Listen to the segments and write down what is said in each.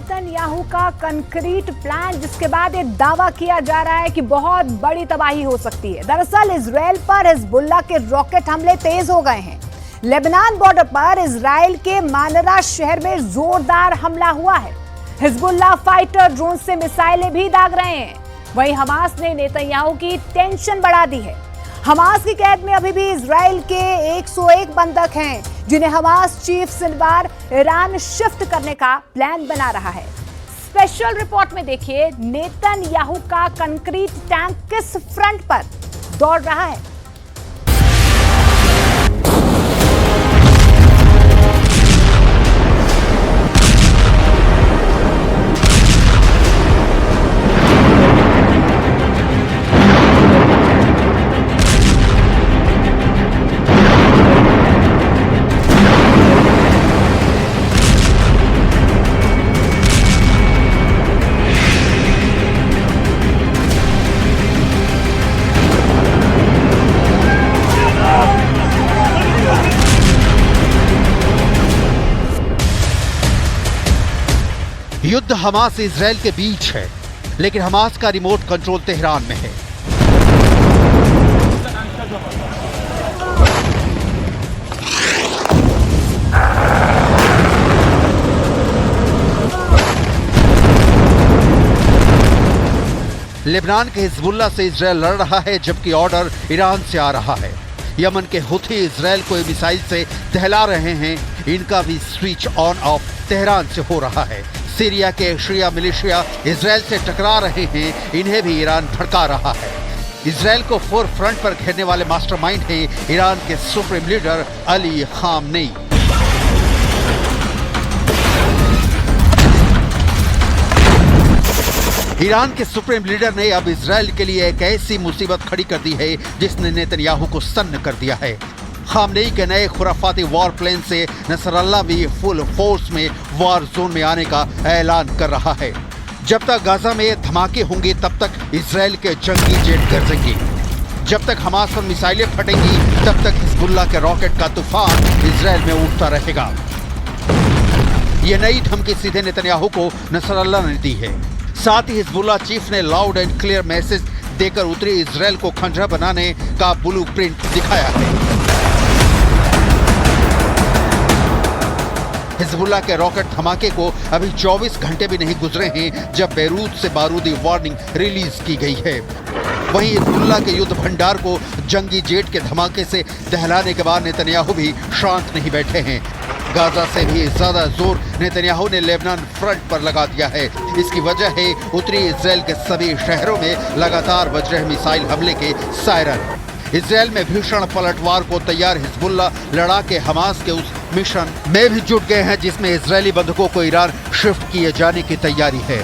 Netanyahu का concrete plan, जिसके बाद ये दावा किया जा रहा है कि बहुत बड़ी तबाही हो सकती है। दरअसल इजराइल पर हिजबुल्लाह के रॉकेट हमले तेज हो गए हैं। लेबनान बॉर्डर पर इजराइल के मानरा शहर में जोरदार हमला हुआ है। हिजबुल्लाह फाइटर ड्रोन से मिसाइलें भी दाग रहे हैं। वहीं हमास ने नेतन्याहू की टेंशन बढ़ा दी है। हमास की कैद में अभी भी इजराइल के 101 बंधक हैं, जिन्हें Hamas chief Sinwar Iran shift करने का प्लान बना रहा है। स्पेशल रिपोर्ट में देखिए, नेतन्याहू का कंक्रीट टैंक किस फ्रंट पर दौड़ रहा है। युद्ध हमास इजराइल के बीच है, लेकिन हमास का रिमोट कंट्रोल तेहरान में है। लेबनान के हिजबुल्लाह से इजराइल लड़ रहा है, जबकि ऑर्डर ईरान से आ रहा है। यमन के हुथी इजराइल को मिसाइल से दहला रहे हैं। इनका भी स्विच ऑन ऑफ तेहरान से हो रहा है। सीरिया के शिया मिलिशिया इजराइल से टकरा रहे हैं, इन्हें भी ईरान भड़का रहा है। इजराइल को फोर फ्रंट पर घेरने वाले मास्टरमाइंड हैं ईरान के supreme leader Ali Khamenei. Iran के सुप्रीम लीडर ने अब इजराइल के लिए एक ऐसी मुसीबत खड़ी कर दी है जिसने नेतन्याहू को सन्न कर दिया है। खामनेई के नए खुराफाती वॉर प्लेन से नसरल्लाह भी फुल फोर्स में वॉर जोन में आने का ऐलान कर रहा है। जब तक गाजा में धमाके होंगे तब तक इजराइल के जंगी जेट गरजेंगे। जब तक हमास पर मिसाइलें फटेंगी तब तक हिजबुल्लाह के रॉकेट का तूफान इजराइल में उठता रहेगा। ये नई धमकी सीधे नेतन्याहू को नसरल्लाह ने दी है। साथ ही हिजबुल्लाह चीफ ने लाउड एंड क्लियर मैसेज देकर उत्तरी इजराइल को खंडहर बनाने का ब्लूप्रिंट दिखाया है। हिजबुल्लाह के रॉकेट धमाके को अभी 24 घंटे भी नहीं गुजरे हैं जब बेरूत से बारूदी वार्निंग रिलीज की गई है। वहीं हिजबुल्लाह के युद्ध भंडार को जंगी जेट के धमाके से दहलाने के बाद नेतन्याहू भी शांत नहीं बैठे हैं। गाजा से भी ज्यादा जोर नेतन्याहू ने लेबनान फ्रंट पर लगा दिया है। इसकी वजह है उत्तरी इजराइल के सभी शहरों में लगातार बज रहे मिसाइल हमले के सायरन। इजराइल में भीषण पलटवार को तैयार हिजबुल्लाह लड़ाके हमास के उस मिशन में भी जुट गए हैं जिसमें इजरायली बंधकों को ईरान शिफ्ट किए जाने की तैयारी है।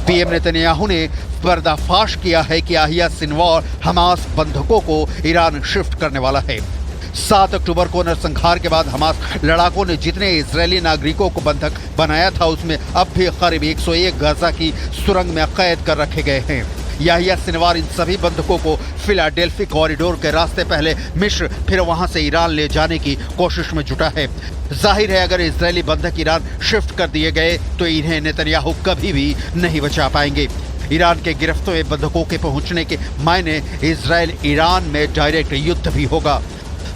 पीएम नेतन्याहू ने पर्दाफाश किया है कि याह्या सिनवार हमास बंधकों को ईरान शिफ्ट करने वाला है। 7 अक्टूबर को नरसंहार के बाद हमास लड़ाकों ने जितने इजरायली नागरिकों को बंधक बनाया था उसमें अब भी करीब 101 गाजा की सुरंग में कैद कर रखे गए हैं। याह्या सिनवार इन सभी बंधकों को फिलाडेल्फी कॉरिडोर के रास्ते पहले मिस्र फिर वहां से ईरान ले जाने की कोशिश में जुटा है। जाहिर है अगर इजरायली बंधक ईरान शिफ्ट कर दिए गए तो इन्हें नेतन्याहू कभी भी नहीं बचा पाएंगे। ईरान के गिरफ्त में बंधकों के पहुंचने के मायने इजराइल ईरान में डायरेक्ट युद्ध भी होगा।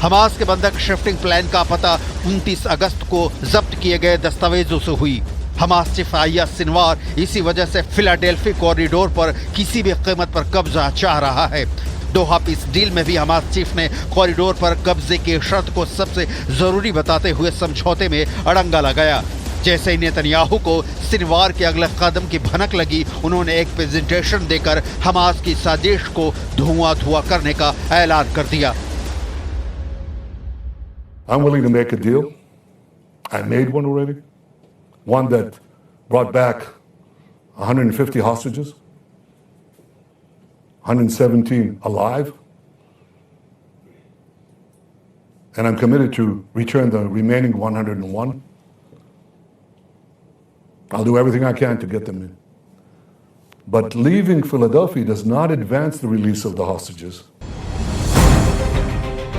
हमास के बंधक शिफ्टिंग प्लान का पता 29 अगस्त को जब्त किए गए दस्तावेजों से हुई। हमास चीफ याह्या सिनवार इसी वजह से फिलाडेल्फी कॉरिडोर पर किसी भी कीमत पर कब्जा चाह रहा है। दोहा पीस डील में भी हमास चीफ ने कॉरिडोर पर कब्जे की शर्त को सबसे जरूरी बताते हुए समझौते में अड़ंगा लगाया। जैसे ही नेतन्याहू को सिनवार के अगले कदम की भनक लगी, उन्होंने एक प्रेजेंटेशन देकर हमास की साजिश को धुआं करने का ऐलान कर दिया। I'm willing to make a deal. I made one already. One that brought back 150 hostages, 117 alive. And I'm committed to return the remaining 101. I'll do everything I can to get them in. But leaving Philadelphia does not advance the release of the hostages.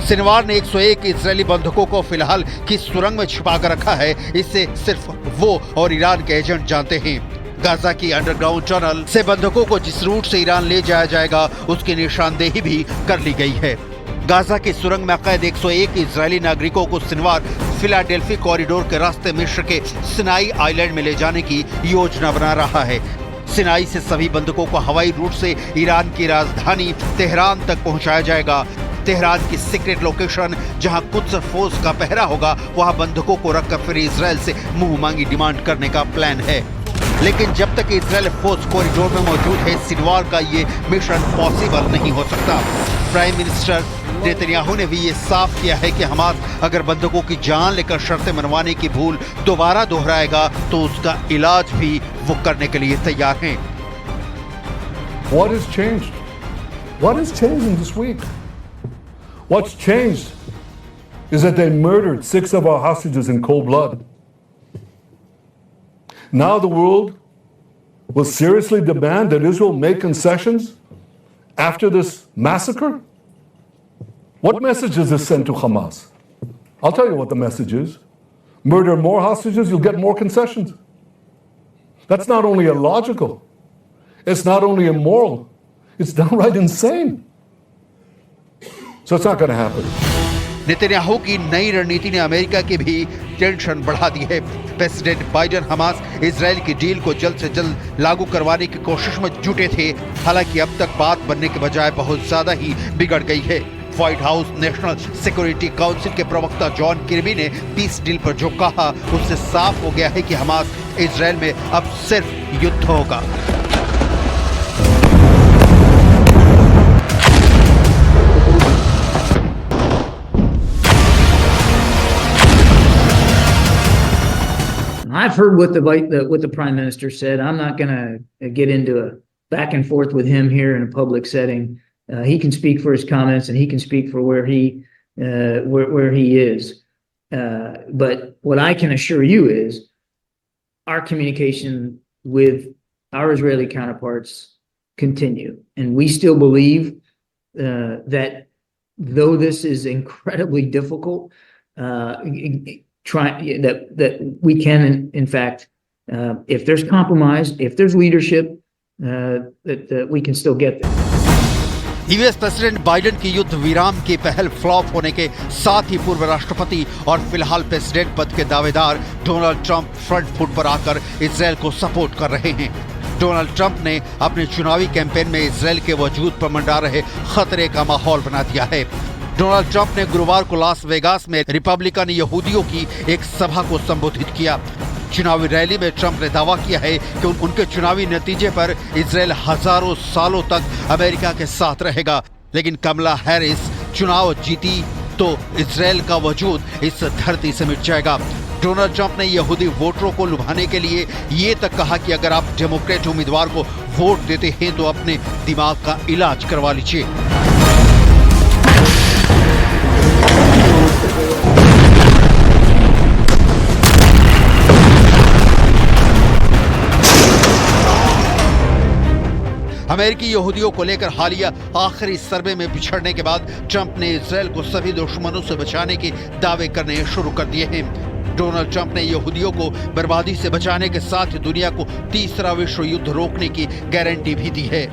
Sinwar ने 101 Israeli बंधकों को फिलहाल किस सुरंग में छिपा कर रखा है, इससे सिर्फ वो और ईरान के एजेंट जानते हैं। गाजा की अंडरग्राउंड टनल से बंधकों को जिस रूट से ईरान ले जाया जाएगा, उसकी निशानदेही भी कर ली गई है। गाजा की सुरंग में कैद 101 इजरायली नागरिकों को सिनवार फिलाडेल्फी कॉरिडोर के रास्ते मिस्र के सिनाई आइलैंड में ले जाने की योजना बना रहा है। सिनाई से सभी बंधकों को हवाई रूट से ईरान की राजधानी तेहरान तक पहुंचाया जाएगा। तेहरान की सीक्रेट लोकेशन जहां कुछ फोर्स का पहरा होगा, वहां बंधकों को रखकर फिर इजरायल से मुंह मांगी डिमांड करने का प्लान है। लेकिन जब तक इजरायल फोर्स कॉरिडोर में मौजूद है, सिनवार का ये मिशन पॉसिबल नहीं हो सकता। प्राइम मिनिस्टर नेतन्याहू ने भी ये साफ किया है कि हमास अगर बंधकों की जान लेकर शर्तें मनवाने की भूल दोबारा दोहराएगा तो उसका इलाज भी वो करने के लिए तैयार हैं। What has changed? What has changed in this week? What's changed is that they murdered 6 of our hostages in cold blood. Now the world will seriously demand that Israel make concessions after this massacre? What message does this send to Hamas? I'll tell you what the message is. Murder more hostages, you'll get more concessions. That's not only illogical, it's not only immoral, it's downright insane. So it's not going to happen. Netanyahu की नई रणनीति ने America की भी tension बढ़ा दी है। President Biden Hamas Israel की deal को जल्द से जल्द लागू करवाने की कोशिश में जुटे थे। हालांकि अब तक बात बनने के बजाय बहुत ज्यादा ही बिगड़ गई है। White house national security council के प्रवक्ता जॉन किर्बी ने पीस डील पर जो कहा, उससे साफ हो गया है कि हमास इजरायल में अब सिर्फ युद्ध होगा। I've heard what the Prime Minister said. I'm not going to get into a back and forth with him here in a public setting. He can speak for his comments, and he can speak for where he is. But what I can assure you is our communication with our Israeli counterparts continue, and we still believe that though this is incredibly difficult, that we can in fact, if there's compromise, if there's leadership, that we can still get there. US president Biden की युद्ध विराम की पहल flop होने के साथ ही पूर्व राष्ट्रपति और फिलहाल प्रेसिडेंट पद के दावेदार डोनाल्ड ट्रंप फ्रंट फुट पर आकर इजरायल को सपोर्ट कर रहे हैं। डोनाल्ड ट्रंप ने अपने चुनावी कैंपेन में इजरायल के वजूद पर मंडरा रहे खतरे का माहौल बना दिया है। डोनाल्ड ट्रंप ने गुरुवार को लास वेगास में रिपब्लिकन यहूदियों की एक सभा को संबोधित किया। चुनावी रैली में ट्रंप ने दावा किया है कि उनके चुनावी नतीजे पर इजरायल हजारों सालों तक अमेरिका के साथ रहेगा। लेकिन कमला हैरिस चुनाव जीती तो इजरायल का वजूद इस धरती से मिट जाएगा। डोनाल्ड ट्रंप ने यहूदी वोटरों को लुभाने के लिए ये तक कहा कि अगर आप डेमोक्रेट उम्मीदवार को वोट देते हैं तो अपने दिमाग का इलाज करवा लीजिए। अमेरिकी यहूदियों को लेकर हालिया आखिरी सर्वे में पिछड़ने के बाद ट्रंप ने इजरायल को सभी दुश्मनों से बचाने के दावे करने शुरू कर दिए हैं। डोनाल्ड ट्रंप ने यहूदियों को बर्बादी से बचाने के साथ ही दुनिया को तीसरा विश्व युद्ध रोकने की गारंटी भी दी है।